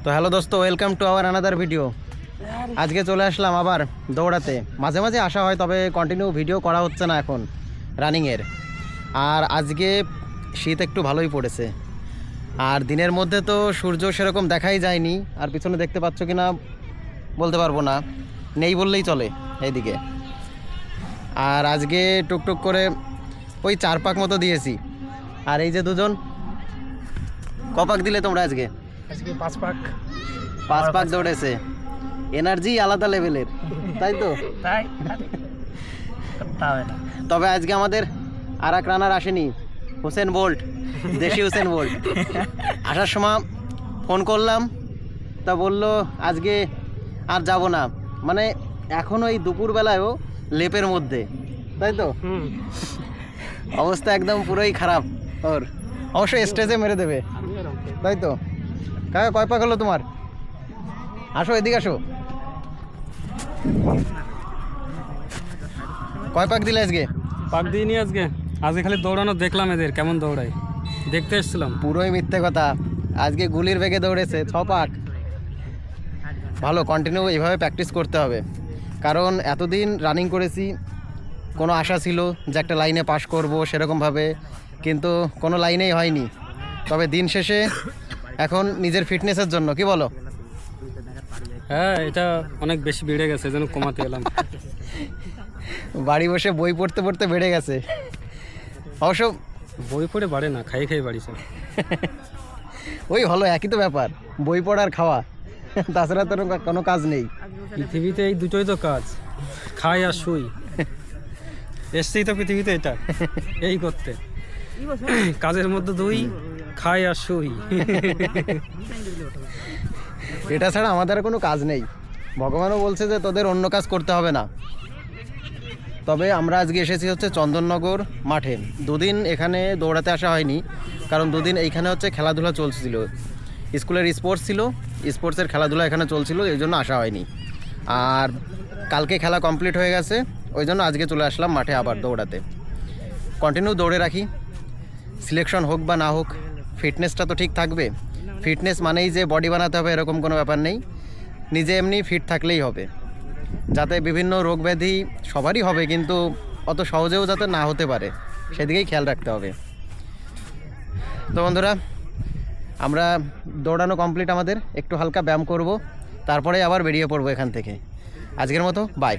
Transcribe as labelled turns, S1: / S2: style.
S1: তো হ্যালো দোস্ত, welcome to our another video. আজকে চলে আসলাম আবার দৌড়াতে। মাঝে মাঝে আসা হয়, তবে কন্টিনিউ ভিডিও করা হচ্ছে না এখন রানিংয়ের। আর আজকে শীত একটু ভালোই পড়েছে, আর দিনের মধ্যে তো সূর্য সেরকম দেখাই যায়নি। আর পিছনে দেখতে পাচ্ছ কি না বলতে পারবো না, নেই বললেই চলে এইদিকে। আর আজকে টুকটুক করে ওই 4 পাক মতো দিয়েছি। আর এই যে দুজন, কপাক দিলে তোমরা? আজকে 5 পাক দৌড়েছে। এনার্জি আলাদা লেভেলের, তাই তো? তবে আজকে আমাদের আর এক রানার আসেনি, হুসেন বোল্ট, দেশি হুসেন বোল্ট। আসার সময় ফোন করলাম, তা বললো আজকে আর যাব না। মানে এখনও এই দুপুরবেলায়ও লেপের মধ্যে, তাই তো? অবস্থা একদম পুরোই খারাপ ওর। অবশ্যই স্টেজে মেরে দেবে, তাই তো? কাকা কয় পাক হলো তোমার? আসো এদিকে আসো। কয় পাক দিলে আজকে?
S2: পাক দিইনি আজকে খালি দৌড়ানো দেখলাম, এদের কেমন দৌড়ায় দেখতে এসেছিলাম।
S1: পুরোই মিথ্যে কথা। আজকে গুলির বেগে দৌড়েছে 6 পাক। ভালো, কন্টিনিউ এইভাবে প্র্যাকটিস করতে হবে, কারণ এতদিন রানিং করেছি, কোনো আশা ছিল যে একটা লাইনে পাস করব সেরকমভাবে, কিন্তু কোনো লাইনেই হয়নি। তবে দিন শেষে এখন নিজের ফিটনেসের জন্য, কি বলো?
S2: হ্যাঁ, এটা অনেক বেশি বেড়ে গেছে, যেন কমাতে এলাম।
S1: বাড়ি বসে বই পড়তে পড়তে বেড়ে গেছে। অবশ্য
S2: বই পড়ে বাড়ে না, খাই খাই বাড়িছে।
S1: ওই হলো, একই তো ব্যাপার, বই পড়ার খাওয়া, তাছাড়া তো কোনো কাজ নেই
S2: পৃথিবীতে। এই দুটোই তো কাজ, খাই আর শুই। এসছেই তো পৃথিবীতে এটা এই করতে, কাজের মধ্যে দুই, খাই আর শুই।
S1: এটা ছাড়া আমাদের আর কোনো কাজ নেই। ভগবানও বলছে যে তোদের অন্য কাজ করতে হবে না। তবে আমরা আজকে এসেছি হচ্ছে চন্দননগর মাঠে। দুদিন এখানে দৌড়াতে আসা হয়নি, কারণ দুদিন এইখানে হচ্ছে খেলাধুলা চলছিল, স্কুলের স্পোর্টস ছিল, স্পোর্টসের খেলাধুলা এখানে চলছিল, এই জন্য আসা হয়নি। আর কালকে খেলা কমপ্লিট হয়ে গেছে, ওই জন্য আজকে চলে আসলাম মাঠে আবার দৌড়াতে। কন্টিনিউ দৌড়ে রাখি, সিলেকশন হোক বা না হোক, ফিটনেসটা তো ঠিক থাকবে। ফিটনেস মানেই যে বডি বানাতে হবে এরকম কোনো ব্যাপার নেই, নিজে এমনি ফিট থাকলেই হবে। যাতে বিভিন্ন রোগ ব্যাধি সবারই হবে, কিন্তু অত সহজেও যাতে না হতে পারে সেদিকেই খেয়াল রাখতে হবে। তো বন্ধুরা, আমরা দৌড়ানো কমপ্লিট, আমাদের একটু হালকা ব্যায়াম করব, তারপরে আবার বেরিয়ে পড়বো এখান থেকে। আজকের মতো বাই।